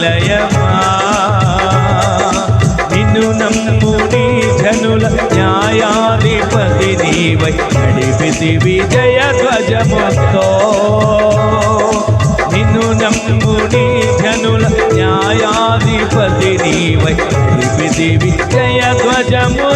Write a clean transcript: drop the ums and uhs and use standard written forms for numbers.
ఆలయమా నిన్ను నమ్ముని జనుల న్యాయాధిపతి నీవై నడిపితి విజయ ధ్వజముతో నిన్ను నమ్ముని జనుల న్యాయాధిపతి నీవై నడిపితి విజయ ధ్వజము